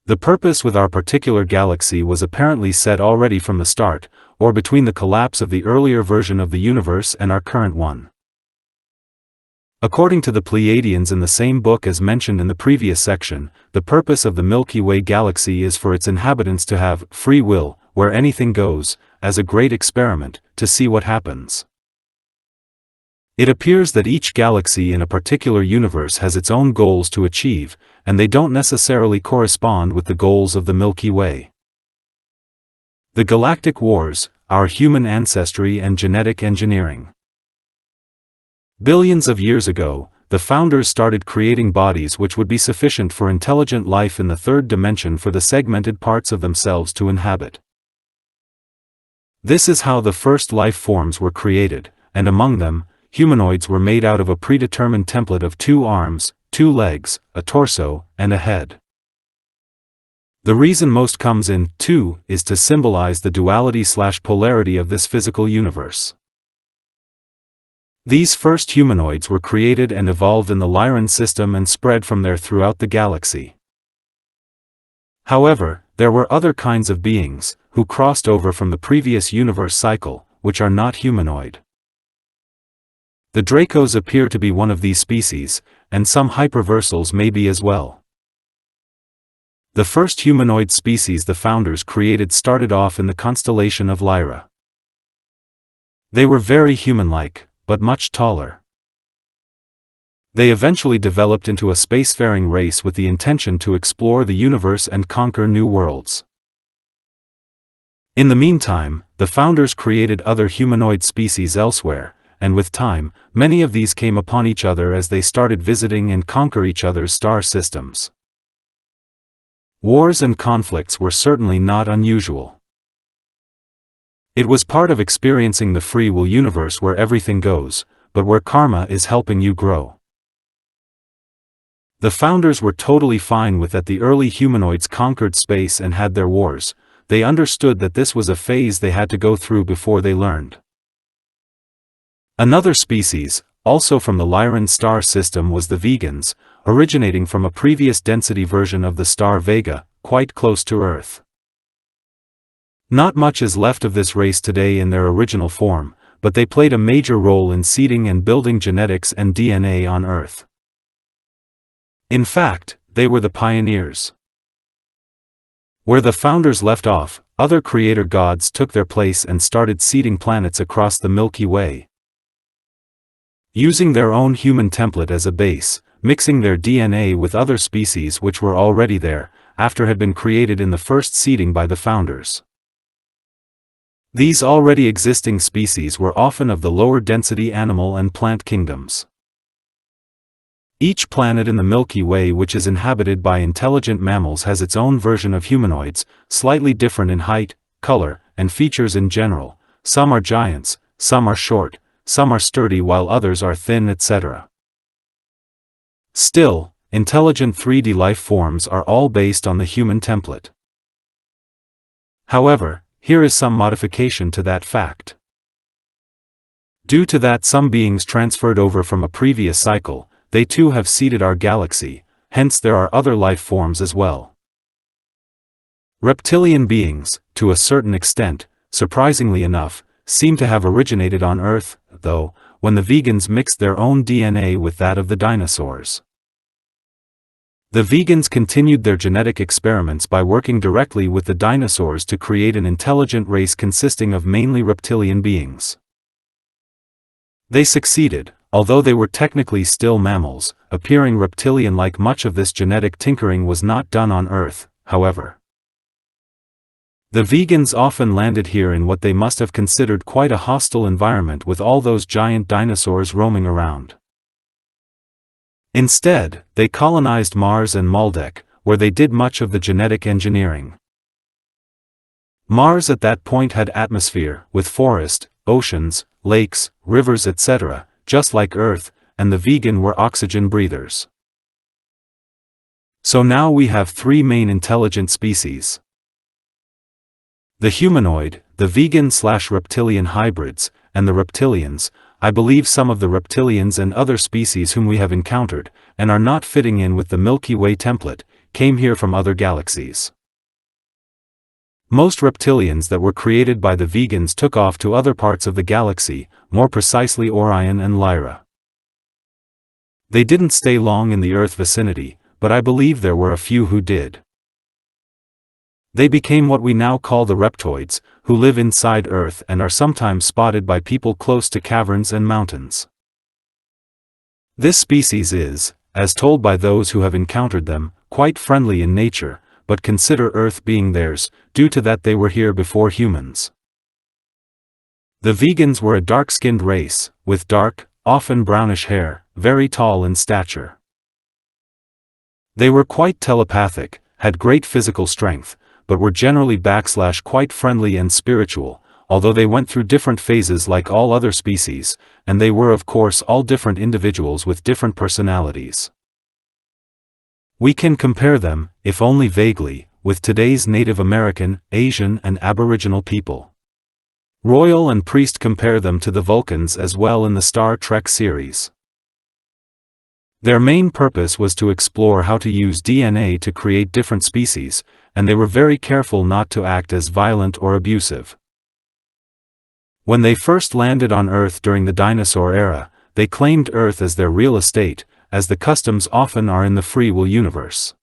The purpose with our particular galaxy was apparently set already from the start, or between the collapse of the earlier version of the universe and our current one. According to the Pleiadians in the same book as mentioned in the previous section, the purpose of the Milky Way galaxy is for its inhabitants to have free will, where anything goes, as a great experiment, to see what happens. It appears that each galaxy in a particular universe has its own goals to achieve, and they don't necessarily correspond with the goals of the Milky Way. The Galactic Wars, Our Human Ancestry and Genetic Engineering. Billions of years ago, the founders started creating bodies which would be sufficient for intelligent life in the third dimension for the segmented parts of themselves to inhabit. This is how the first life forms were created, and among them, humanoids were made out of a predetermined template of 2 arms, 2 legs, a torso, and a head. The reason most comes in 2 is to symbolize the duality/polarity of this physical universe. These first humanoids were created and evolved in the Lyran system and spread from there throughout the galaxy. However, there were other kinds of beings, who crossed over from the previous universe cycle, which are not humanoid. The Dracos appear to be one of these species, and some hyperversals may be as well. The first humanoid species the founders created started off in the constellation of Lyra. They were very human-like, but much taller. They eventually developed into a spacefaring race with the intention to explore the universe and conquer new worlds. In the meantime, the founders created other humanoid species elsewhere, and with time, many of these came upon each other as they started visiting and conquer each other's star systems. Wars and conflicts were certainly not unusual. It was part of experiencing the free will universe where everything goes, but where karma is helping you grow. The founders were totally fine with that the early humanoids conquered space and had their wars. They understood that this was a phase they had to go through before they learned. Another species, also from the Lyran star system, was the Vegans, originating from a previous density version of the star Vega, quite close to Earth. Not much is left of this race today in their original form, but they played a major role in seeding and building genetics and DNA on Earth. In fact, they were the pioneers. Where the founders left off, other creator gods took their place and started seeding planets across the Milky Way. Using their own human template as a base, mixing their DNA with other species which were already there, after had been created in the first seeding by the founders. These already existing species were often of the lower density animal and plant kingdoms. Each planet in the Milky Way which is inhabited by intelligent mammals has its own version of humanoids, slightly different in height, color, and features in general. Some are giants, some are short, some are sturdy while others are thin, etc. Still, intelligent 3D life forms are all based on the human template. However, here is some modification to that fact. Due to that some beings transferred over from a previous cycle, they too have seeded our galaxy, hence there are other life forms as well. Reptilian beings, to a certain extent, surprisingly enough, seem to have originated on Earth, though, when the Vegans mixed their own DNA with that of the dinosaurs. The Vegans continued their genetic experiments by working directly with the dinosaurs to create an intelligent race consisting of mainly reptilian beings. They succeeded, although they were technically still mammals, appearing reptilian-like. Much of this genetic tinkering was not done on Earth, however. The Vegans often landed here in what they must have considered quite a hostile environment with all those giant dinosaurs roaming around. Instead, they colonized Mars and Maldek, where they did much of the genetic engineering. Mars at that point had atmosphere, with forest, oceans, lakes, rivers, etc., just like Earth, and the Vegan were oxygen breathers. So now we have 3 main intelligent species. The humanoid, the Vegan/reptilian hybrids, and the reptilians. I believe some of the reptilians and other species whom we have encountered, and are not fitting in with the Milky Way template, came here from other galaxies. Most reptilians that were created by the vegans took off to other parts of the galaxy, more precisely Orion and Lyra. They didn't stay long in the Earth vicinity, but I believe there were a few who did. They became what we now call the Reptoids, who live inside Earth and are sometimes spotted by people close to caverns and mountains. This species is, as told by those who have encountered them, quite friendly in nature, but consider Earth being theirs, due to that they were here before humans. The vegans were a dark-skinned race, with dark, often brownish hair, very tall in stature. They were quite telepathic, had great physical strength, but were generally quite friendly and spiritual, although they went through different phases like all other species, and they were of course all different individuals with different personalities. We can compare them, if only vaguely, with today's Native American, Asian and Aboriginal people. Royal and Priest compare them to the Vulcans as well in the Star Trek series. Their main purpose was to explore how to use DNA to create different species, and they were very careful not to act as violent or abusive. When they first landed on Earth during the dinosaur era, they claimed Earth as their real estate, as the customs often are in the free will universe.